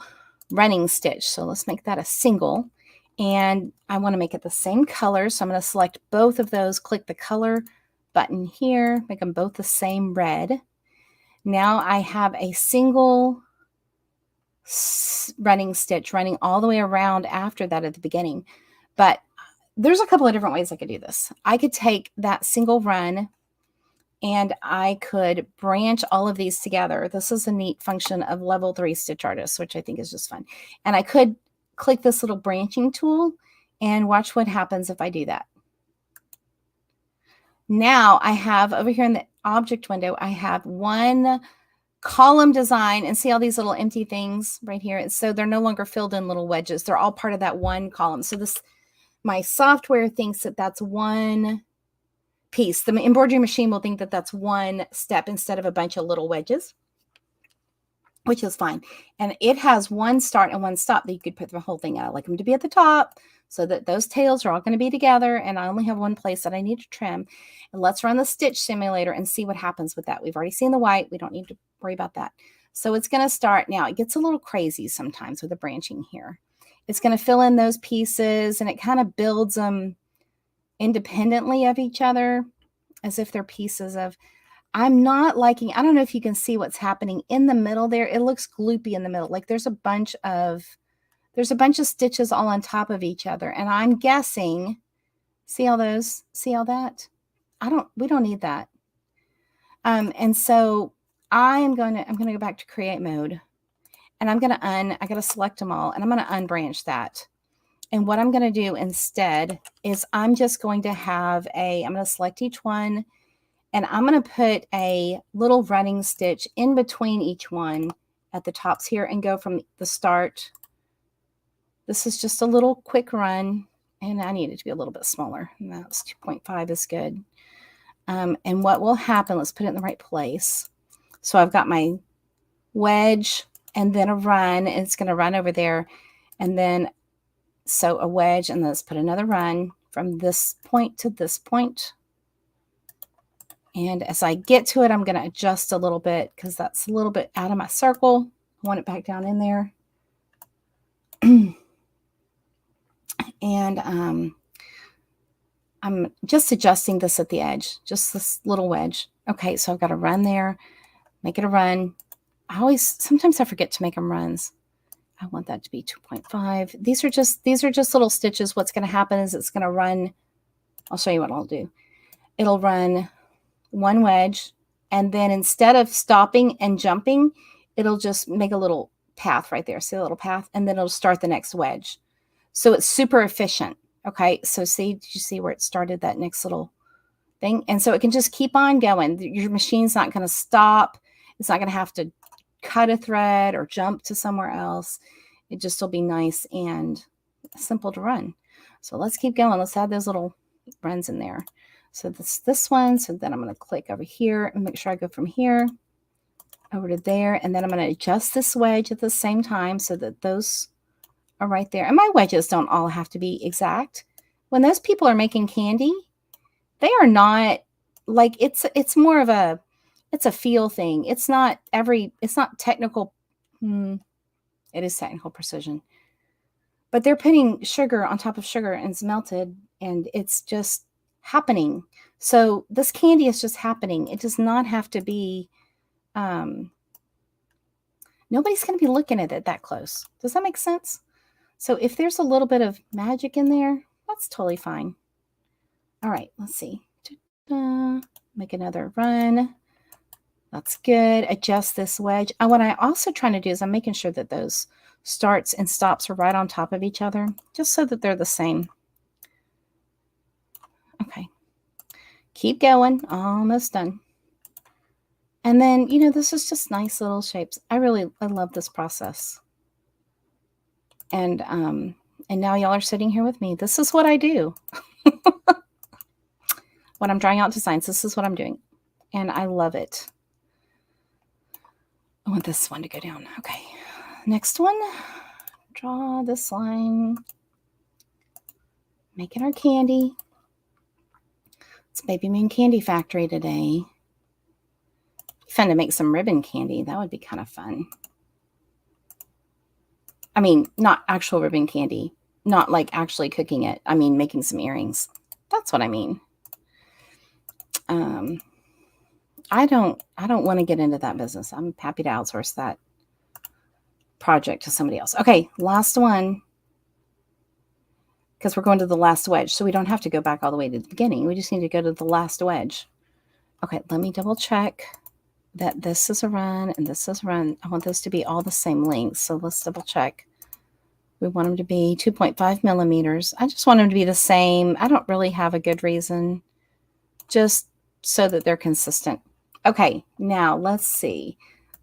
running stitch. So let's make that a single. And I want to make it the same color. So I'm going to select both of those, click the color button here, make them both the same red. Now I have a single running stitch running all the way around after that at the beginning. But there's a couple of different ways I could do this. I could take that single run and I could branch all of these together. This is a neat function of level 3 Stitch Artist, which I think is just fun. And I could click this little branching tool and watch what happens if I do that. Now I have over here in the object window, I have one column design, and see all these little empty things right here. So they're no longer filled in little wedges. They're all part of that one column. So this, my software thinks that that's one piece. The embroidery machine will think that that's one step instead of a bunch of little wedges, which is fine. And it has one start and one stop that you could put the whole thing out. I like them to be at the top so that those tails are all going to be together, and I only have one place that I need to trim. And let's run the stitch simulator and see what happens with that. We've already seen the white. We don't need to worry about that. So it's going to start now. It gets a little crazy sometimes with the branching here. It's going to fill in those pieces, and it kind of builds them independently of each other as if they're pieces of, I'm not liking, I don't know if you can see what's happening in the middle there. It looks gloopy in the middle. Like there's a bunch of stitches all on top of each other. And I'm guessing, see all those, see all that? We don't need that. And so I'm going to go back to create mode, and I got to select them all, and I'm going to unbranch that. And what I'm going to do instead is I'm just going to have I'm going to select each one, and I'm going to put a little running stitch in between each one at the tops here and go from the start. This is just a little quick run, and I need it to be a little bit smaller. And that's 2.5 is good. And what will happen, let's put it in the right place. So I've got my wedge and then a run, and it's going to run over there. And then, so a wedge, and let's put another run from this point to this point. And as I get to it, I'm going to adjust a little bit because that's a little bit out of my circle. I want it back down in there. And I'm just adjusting this at the edge, just this little wedge. Okay, so I've got a run there, make it a run. Sometimes I forget to make them runs. I want that to be 2.5. These are just little stitches. What's going to happen is it's going to run. I'll show you what I'll do. It'll run one wedge, and then instead of stopping and jumping, it'll just make a little path right there. See the little path? And then it'll start the next wedge. So it's super efficient. Okay, so did you see where it started that next little thing? And so it can just keep on going. Your machine's not going to stop. It's not going to have to cut a thread or jump to somewhere else. It just will be nice and simple to run. So let's keep going. Let's add those little runs in there. So this one. So then I'm going to click over here and make sure I go from here over to there. And then I'm going to adjust this wedge at the same time so that those are right there. And my wedges don't all have to be exact. When those people are making candy, they are not like, it's more of a, it's a feel thing. It's not technical. It is technical precision. But they're putting sugar on top of sugar and it's melted, and it's just happening. So this candy is just happening. It does not have to be, nobody's going to be looking at it that close. Does that make sense? So if there's a little bit of magic in there, that's totally fine. All right, let's see. Make another run. That's good. Adjust this wedge. And what I'm also trying to do is I'm making sure that those starts and stops are right on top of each other, just so that they're the same. Okay. Keep going. Almost done. And then, this is just nice little shapes. I love this process. And now y'all are sitting here with me. This is what I do. When I'm drawing out designs, this is what I'm doing. And I love it. I want this one to go down. Okay. Next one. Draw this line. Making our candy. It's Baby Moon Candy Factory today. Fun to make some ribbon candy. That would be kind of fun. I mean, not actual ribbon candy, not like actually cooking it. I mean, making some earrings. That's what I mean. I don't want to get into that business. I'm happy to outsource that project to somebody else. Okay, last one, because we're going to the last wedge. So we don't have to go back all the way to the beginning. We just need to go to the last wedge. Okay, let me double check that this is a run and this is a run. I want this to be all the same length. So let's double check. We want them to be 2.5 millimeters. I just want them to be the same. I don't really have a good reason, just so that they're consistent. Okay, now let's see.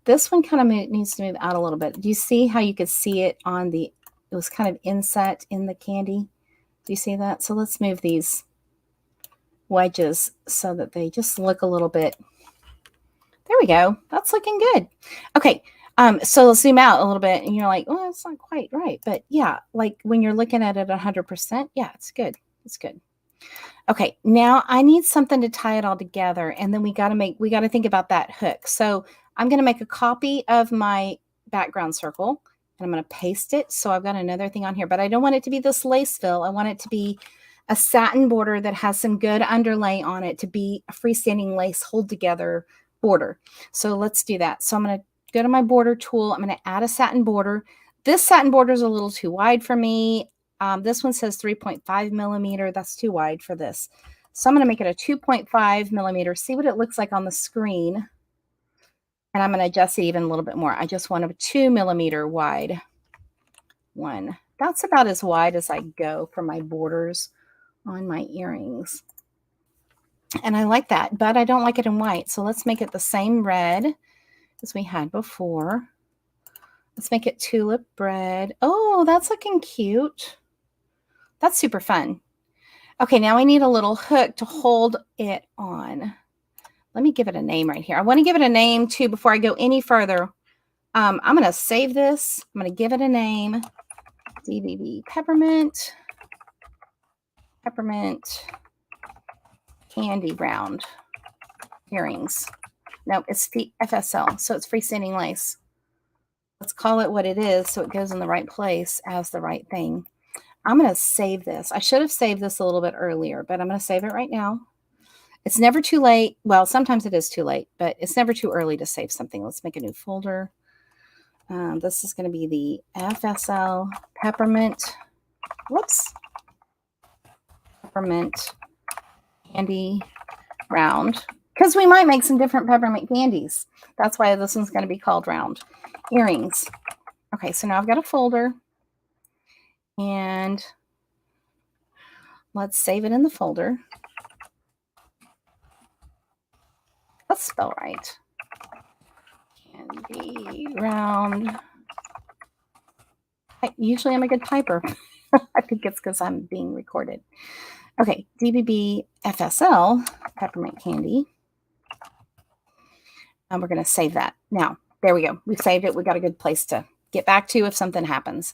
This one kind of needs to move out a little bit. Do you see how you could see it on the, it was kind of inset in the candy? Do you see that? So let's move these wedges so that they just look a little bit. There we go. That's looking good. Okay. So let's zoom out a little bit and you're like, oh, it's not quite right. But yeah, like when you're looking at it 100%, yeah, it's good. It's good. Okay, now I need something to tie it all together. And then we got to think about that hook. So I'm going to make a copy of my background circle and I'm going to paste it. So I've got another thing on here, but I don't want it to be this lace fill. I want it to be a satin border that has some good underlay on it to be a freestanding lace hold together border. So let's do that. So I'm going to go to my border tool. I'm going to add a satin border. This satin border is a little too wide for me. This one says 3.5 millimeter. That's too wide for this. So I'm going to make it a 2.5 millimeter. See what it looks like on the screen. And I'm going to adjust it even a little bit more. I just want a 2 millimeter wide one. That's about as wide as I go for my borders on my earrings. And I like that, but I don't like it in white. So let's make it the same red as we had before. Let's make it tulip red. Oh, that's looking cute. That's super fun. Okay, now I need a little hook to hold it on. Let me give it a name right here. I want to give it a name too before I go any further. I'm going to save this. I'm going to give it a name. DBB Peppermint Candy Round Earrings. No, it's FSL, so it's freestanding lace. Let's call it what it is so it goes in the right place as the right thing. I'm going to save this. I should have saved this a little bit earlier, but I'm going to save it right now. It's never too late. Well, sometimes it is too late, but it's never too early to save something. Let's make a new folder. This is going to be the FSL Peppermint. Whoops. Peppermint Candy Round. Because we might make some different peppermint candies. That's why this one's going to be called Round Earrings. Okay, so now I've got a folder. And let's save it in the folder. Let's spell right. Candy Round. Usually I'm a good typer. I think it's because I'm being recorded. Okay, DBB FSL, Peppermint Candy. And we're going to save that. Now, there we go. We saved it. We got a good place to get back to if something happens.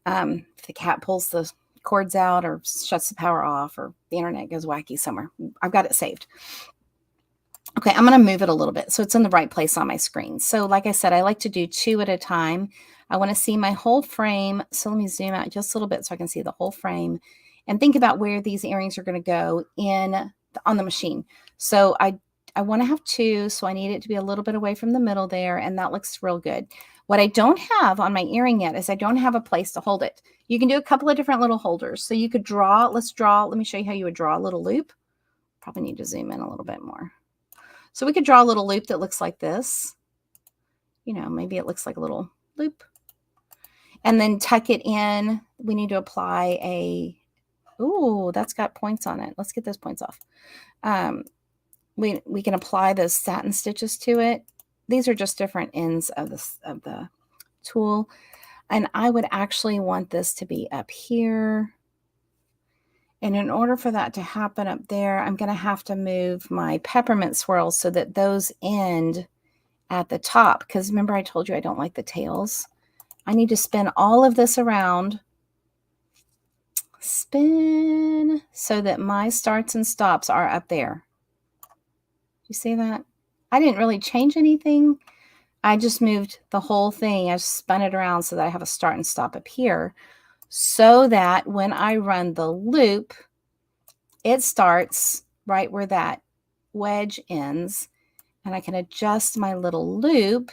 If the cat pulls the cords out or shuts the power off or the internet goes wacky somewhere, I've got it saved. Okay, I'm going to move it a little bit so it's in the right place on my screen. So like I said, I like to do 2 at a time. I want to see my whole frame. So let me zoom out just a little bit so I can see the whole frame and think about where these earrings are going to go on the machine. So I want to have 2, so I need it to be a little bit away from the middle there, and that looks real good. What I don't have on my earring yet is I don't have a place to hold it. You can do a couple of different little holders. So you could draw, let me show you how you would draw a little loop. Probably need to zoom in a little bit more. So we could draw a little loop that looks like this. You know, maybe it looks like a little loop. And then tuck it in. We need to apply ooh, that's got points on it. Let's get those points off. We can apply those satin stitches to it. These are just different ends of the tool. And I would actually want this to be up here. And in order for that to happen up there, I'm going to have to move my peppermint swirls so that those end at the top. Because remember I told you I don't like the tails. I need to spin all of this around spin so that my starts and stops are up there. You see that? I didn't really change anything. I just moved the whole thing. I spun it around so that I have a start and stop up here, so that when I run the loop, it starts right where that wedge ends, and I can adjust my little loop.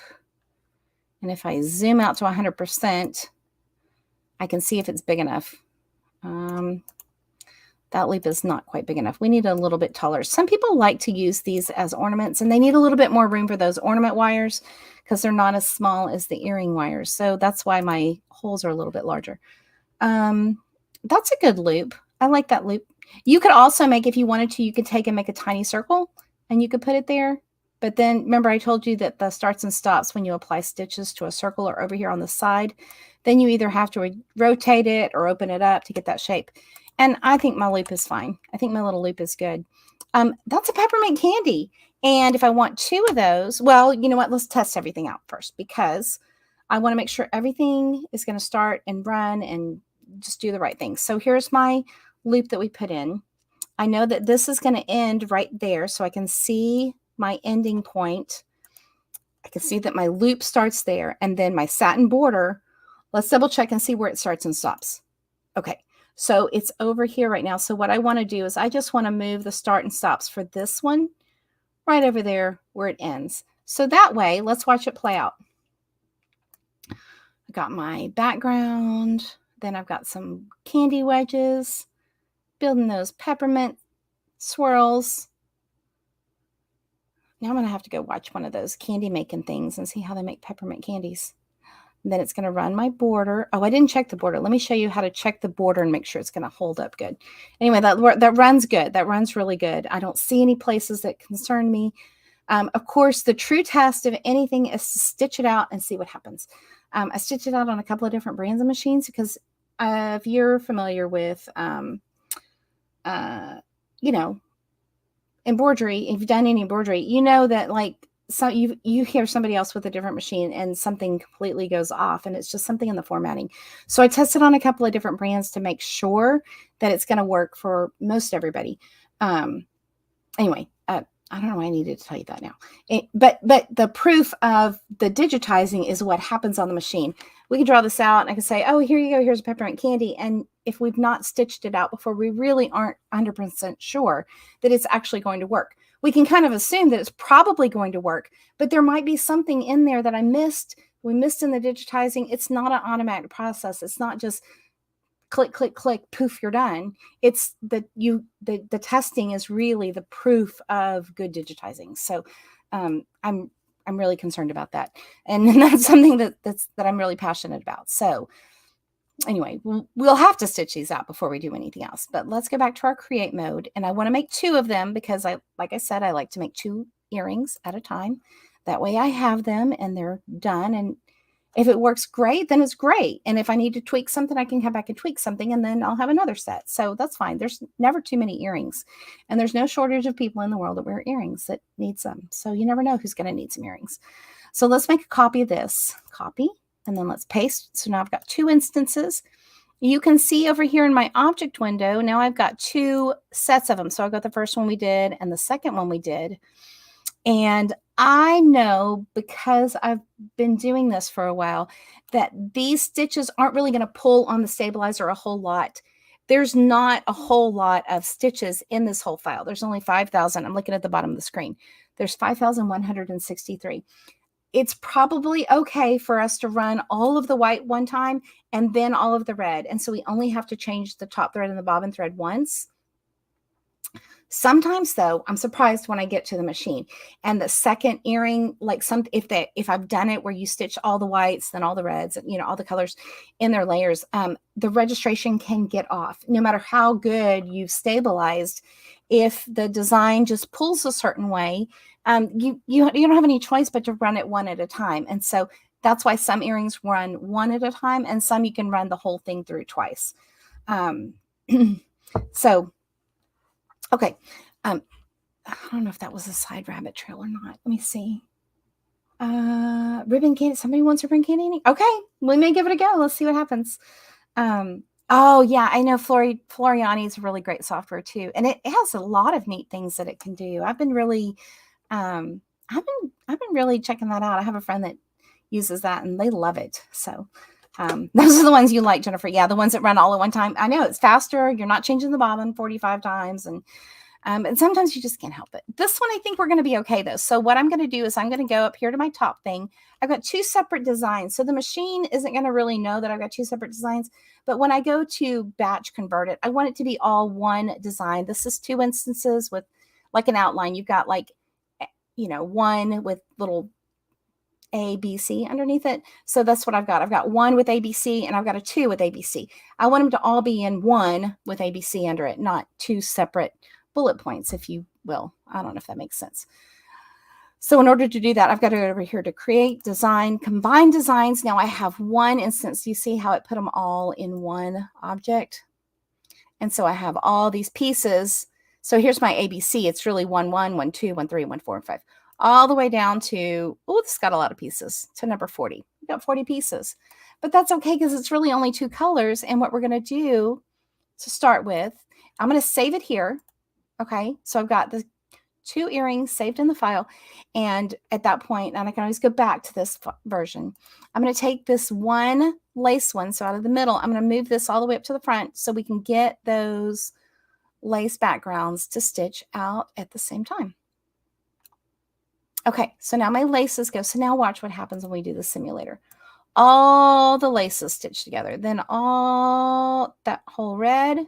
And if I zoom out to 100%, I can see if it's big enough. That loop is not quite big enough. We need a little bit taller. Some people like to use these as ornaments, and they need a little bit more room for those ornament wires because they're not as small as the earring wires. So that's why my holes are a little bit larger. That's a good loop. I like that loop. You could also make, if you wanted to, you could take and make a tiny circle and you could put it there. But then remember I told you that the starts and stops, when you apply stitches to a circle or over here on the side, then you either have to rotate it or open it up to get that shape. And I think my loop is fine. I think my little loop is good. That's a peppermint candy. And if I want 2 of those, well, you know what? Let's test everything out first, because I want to make sure everything is going to start and run and just do the right thing. So here's my loop that we put in. I know that this is going to end right there, so I can see my ending point. I can see that my loop starts there, and then my satin border. Let's double check and see where it starts and stops. Okay, so it's over here right now. So what I want to do is I just want to move the start and stops for this one right over there where it ends. So that way, let's watch it play out. I got my background, then I've got some candy wedges, building those peppermint swirls. Now I'm going to have to go watch one of those candy making things and see how they make peppermint candies. And then it's going to run my border. Oh, I didn't check the border. Let me show you how to check the border and make sure it's going to hold up good. Anyway, that runs good. That runs really good. I don't see any places that concern me. Of course, the true test of anything is to stitch it out and see what happens. I stitched it out on a couple of different brands of machines because if you're familiar with, you know, embroidery, if you've done any embroidery, you know that like, so you hear somebody else with a different machine and something completely goes off, and it's just something in the formatting. So I tested on a couple of different brands to make sure that it's going to work for most everybody. Anyway, I don't know why I needed to tell you that now. But the proof of the digitizing is what happens on the machine. We can draw this out, and I can say, oh, here you go. Here's a peppermint candy. And if we've not stitched it out before, we really aren't 100% sure that it's actually going to work. We can kind of assume that it's probably going to work, but there might be something in there that I missed. We missed in the digitizing. It's not an automatic process. It's not just click, click, click, poof, you're done. It's that the testing is really the proof of good digitizing. So I'm really concerned about that. And that's something that I'm really passionate about. So anyway, we'll have to stitch these out before we do anything else. But let's go back to our create mode. And I want to make 2 of them because like I said, I like to make 2 earrings at a time. That way I have them and they're done. And if it works great, then it's great. And if I need to tweak something, I can come back and tweak something, and then I'll have another set. So that's fine. There's never too many earrings. And there's no shortage of people in the world that wear earrings that need some. So you never know who's going to need some earrings. So let's make a copy of this. Copy. And then let's paste. So now I've got 2 instances. You can see over here in my object window, now I've got 2 sets of them. So I've got the first one we did and the second one we did. And I know, because I've been doing this for a while, that these stitches aren't really going to pull on the stabilizer a whole lot. There's not a whole lot of stitches in this whole file. There's only 5,000. I'm looking at the bottom of the screen. There's 5,163. It's probably okay for us to run all of the white one time and then all of the red. And so we only have to change the top thread and the bobbin thread once. Sometimes though, I'm surprised when I get to the machine and the second earring, like if I've done it where you stitch all the whites, then all the reds, you know, all the colors in their layers, the registration can get off no matter how good you've stabilized. If the design just pulls a certain way, you don't have any choice but to run it one at a time. And so that's why some earrings run one at a time and some you can run the whole thing through twice. So okay. I don't know if that was a side rabbit trail or not. Let me see. Ribbon candy. Somebody wants a ribbon candy? Okay. We may give it a go. Let's see what happens. Oh yeah, I know Floriani is really great software too, and it has a lot of neat things that it can do. I've been really, um, I've been really checking that out. I have a friend that uses that, and they love it. So those are the ones you like, Jennifer. Yeah, the ones that run all at one time. I know it's faster. You're not changing the bobbin 45 times, and sometimes you just can't help it. This one, I think we're going to be okay though. So what I'm going to do is I'm going to go up here to my top thing. I've got two separate designs. So the machine isn't going to really know that I've got two separate designs. But when I go to batch convert it, I want it to be all one design. This is two instances with like an outline. You've got like, one with little A, B, C underneath it. So that's what I've got. I've got one with ABC and I've got a two with ABC. I want them to all be in one with ABC under it, not two separate bullet points, if you will. I don't know if that makes sense. So in order to do that, I've got to go over here to create, design, combine designs. Now I have one instance. You see how it put them all in one object? And so I have all these pieces. So here's my ABC. It's really 1, 1, 1, 2, 1, 3, 1, 4, and 5. All the way down to, oh, it's got a lot of pieces, to number 40. We've got 40 pieces. But that's okay because it's really only two colors. And what we're going to do to start with, I'm going to save it here. Okay, so I've got the two earrings saved in the file. And at that point, and I can always go back to this version, I'm going to take this one lace one, so out of the middle, I'm going to move this all the way up to the front so we can get those lace backgrounds to stitch out at the same time. Okay, so now my laces go. So now watch what happens when we do the simulator. All the laces stitched together. Then all that whole red,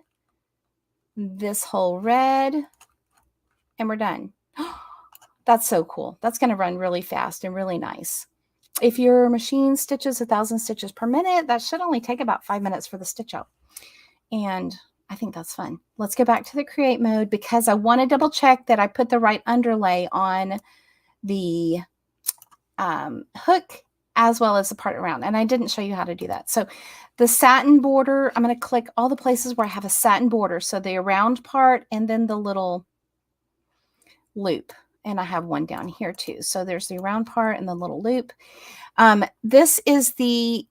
this whole red, and we're done. That's so cool. That's going to run really fast and really nice. If your machine stitches 1,000 stitches per minute, that should only take about 5 minutes for the stitch out. And I think that's fun. Let's go back to the create mode because I want to double check that I put the right underlay on the hook as well as the part around. And I didn't show you how to do that. So the satin border, I'm going to click all the places where I have a satin border. So the around part and then the little loop. And I have one down here too. So there's the round part and the little loop. This is the,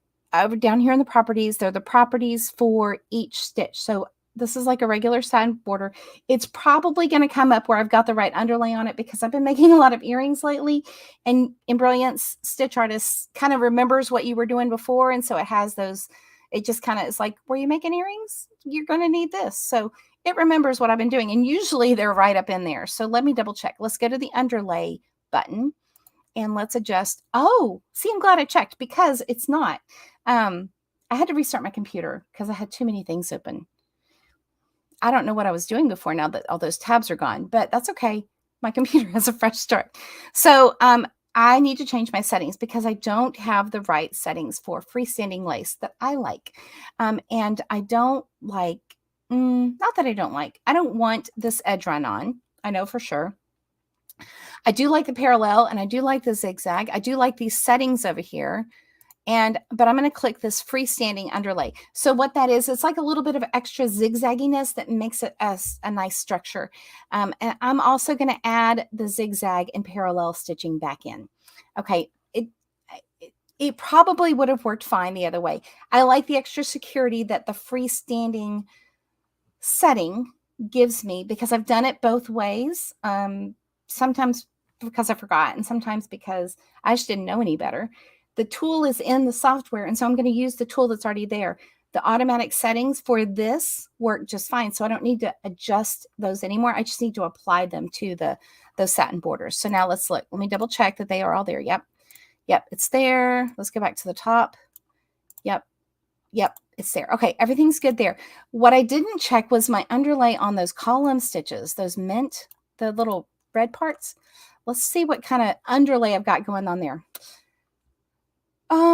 down here in the properties, they're the properties for each stitch. So this is like a regular satin border. It's probably going to come up where I've got the right underlay on it because I've been making a lot of earrings lately, and in Brilliance Stitch Artist kind of remembers what you were doing before. And so it has those, it just kind of is like, were you making earrings? You're going to need this. So it remembers what I've been doing, and usually they're right up in there. So let me double check. Let's go to the underlay button and let's adjust. Oh, see, I'm glad I checked because it's not. I had to restart my computer because I had too many things open. I don't know what I was doing before now that all those tabs are gone, but that's okay. My computer has a fresh start. So I need to change my settings because I don't have the right settings for freestanding lace that I like. And I don't like, not that I don't like, I don't want this edge run on. I know for sure. I do like the parallel and I do like the zigzag. I do like these settings over here. But I'm going to click this freestanding underlay. So what that is, it's like a little bit of extra zigzagginess that makes it a nice structure. And I'm also going to add the zigzag and parallel stitching back in. Okay, it probably would have worked fine the other way. I like the extra security that the freestanding setting gives me because I've done it both ways. Sometimes because I forgot and sometimes because I just didn't know any better. The tool is in the software, and so I'm going to use the tool that's already there. The automatic settings for this work just fine, so I don't need to adjust those anymore. I just need to apply them to those satin borders. So now let's look. Let me double check that they are all there. Yep, it's there. Let's go back to the top. Yep, it's there. Okay, everything's good there. What I didn't check was my underlay on those column stitches, those mint, the little red parts. Let's see what kind of underlay I've got going on there. Let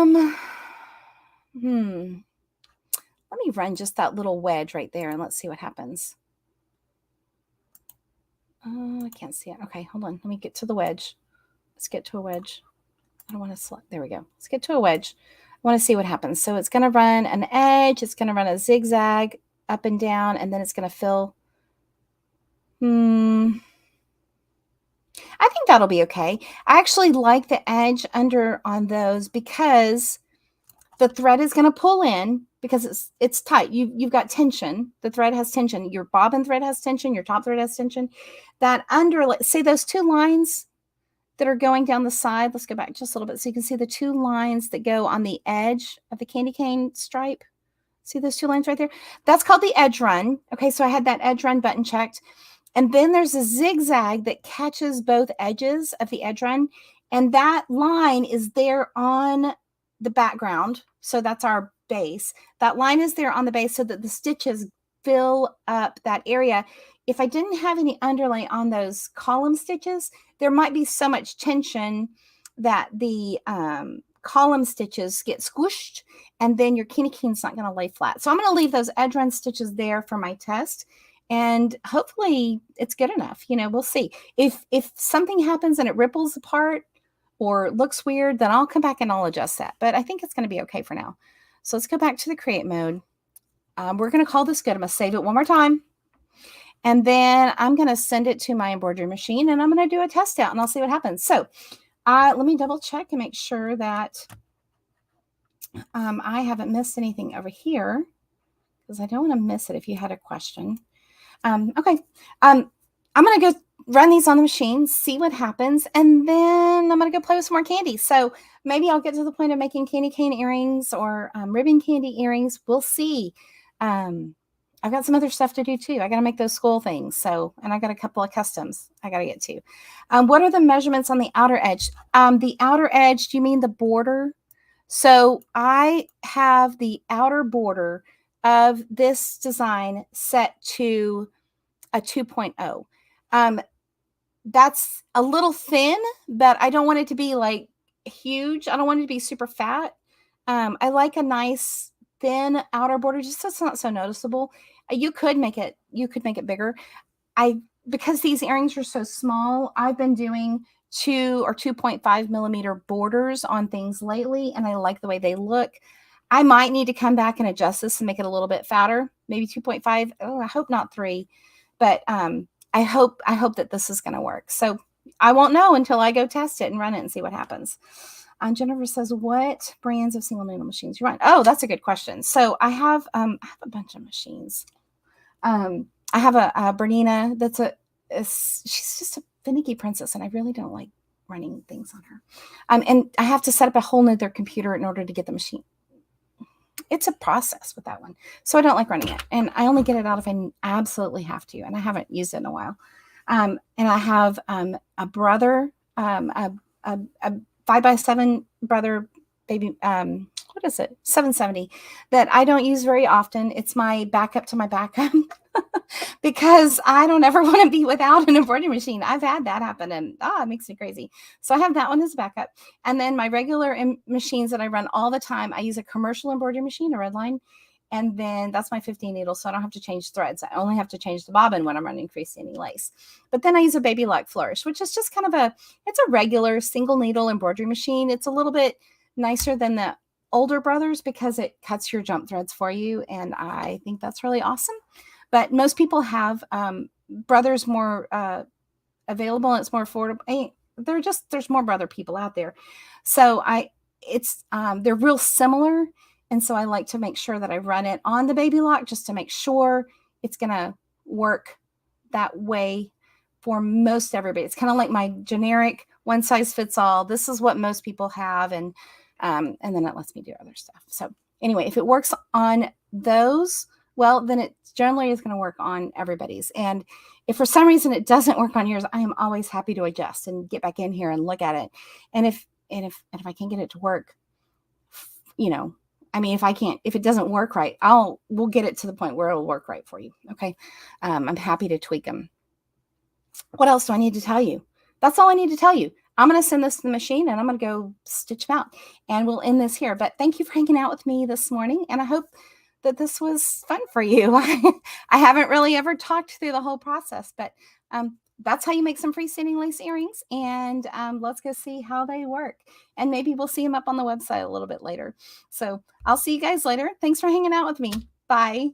me run just that little wedge right there and let's see what happens. I can't see it. Okay, hold on. Let me get to the wedge. Let's get to a wedge. I don't want to select. There we go. Let's get to a wedge. I want to see what happens. So it's going to run an edge. It's going to run a zigzag up and down, and then it's going to fill. I think that'll be okay. I actually like the edge under on those because the thread is going to pull in because it's tight. You've got tension. The thread has tension. Your bobbin thread has tension. Your top thread has tension. That underlay, say those two lines that are going down the side. Let's go back just a little bit so you can see the two lines that go on the edge of the candy cane stripe. See those two lines right there? That's called the edge run. Okay, so I had that edge run button checked. And then there's a zigzag that catches both edges of the edge run. And that line is there on the background. So that's our base. That line is there on the base so that the stitches fill up that area. If I didn't have any underlay on those column stitches, there might be so much tension that the column stitches get squished, and then your candy cane's not going to lay flat. So I'm going to leave those edge run stitches there for my test, and hopefully it's good enough. You know, we'll see. If something happens and it ripples apart or looks weird, then I'll come back and I'll adjust that. But I think it's going to be okay for now. So let's go back to the create mode. We're going to call this good. I'm going to save it one more time. And then I'm going to send it to my embroidery machine, and I'm going to do a test out, and I'll see what happens. So let me double check and make sure that I haven't missed anything over here, because I don't want to miss it if you had a question. Okay. I'm going to go run these on the machine, see what happens, and then I'm going to go play with some more candy. So maybe I'll get to the point of making candy cane earrings or ribbon candy earrings. We'll see. I've got some other stuff to do too. I got to make those school things. So, and I got a couple of customs I got to get to. What are the measurements on the outer edge? The outer edge, do you mean the border? So I have the outer border of this design set to a 2.0. That's a little thin, but I don't want it to be like huge. I don't want it to be super fat. I like a nice thin outer border, just so it's not so noticeable. You could make it bigger. Because these earrings are so small, I've been doing 2 or 2.5 millimeter borders on things lately, and I like the way they look. I might need to come back and adjust this and make it a little bit fatter, maybe 2.5. Oh, I hope not 3, but I hope that this is going to work. So I won't know until I go test it and run it and see what happens. Jennifer says, what brands of single needle machines you run? Oh, that's a good question. So I have a bunch of machines. I have a Bernina that's she's just a finicky princess, and I really don't like running things on her. And I have to set up a whole nother computer in order to get the machine. It's a process with that one. So I don't like running it. And I only get it out if I absolutely have to. And I haven't used it in a while. And I have a brother, a 5x7 brother baby, what is it? 770 that I don't use very often. It's my backup to my backup because I don't ever want to be without an embroidery machine. I've had that happen, and it makes me crazy. So I have that one as backup. And then my regular machines that I run all the time, I use a commercial embroidery machine, a red line. And then that's my 15 needle. So I don't have to change threads. I only have to change the bobbin when I'm running freestanding lace. But then I use a Baby Lock Flourish, which is just kind of it's a regular single needle embroidery machine. It's a little bit nicer than the older brothers because it cuts your jump threads for you. And I think that's really awesome. But most people have brothers more available, and it's more affordable. There's more brother people out there. So they're real similar. And so I like to make sure that I run it on the Baby Lock just to make sure it's going to work that way for most everybody. It's kind of like my generic one size fits all. This is what most people have. And then it lets me do other stuff. So anyway, if it works on those, well, then it generally is going to work on everybody's. And if for some reason it doesn't work on yours, I am always happy to adjust and get back in here and look at it. And if I can get it to work, if it doesn't work right, we'll get it to the point where it'll work right for you. Okay. I'm happy to tweak them. What else do I need to tell you? That's all I need to tell you. I'm going to send this to the machine, and I'm going to go stitch them out, and we'll end this here. But thank you for hanging out with me this morning. And I hope that this was fun for you. I haven't really ever talked through the whole process, but that's how you make some freestanding lace earrings. And let's go see how they work. And maybe we'll see them up on the website a little bit later. So I'll see you guys later. Thanks for hanging out with me. Bye.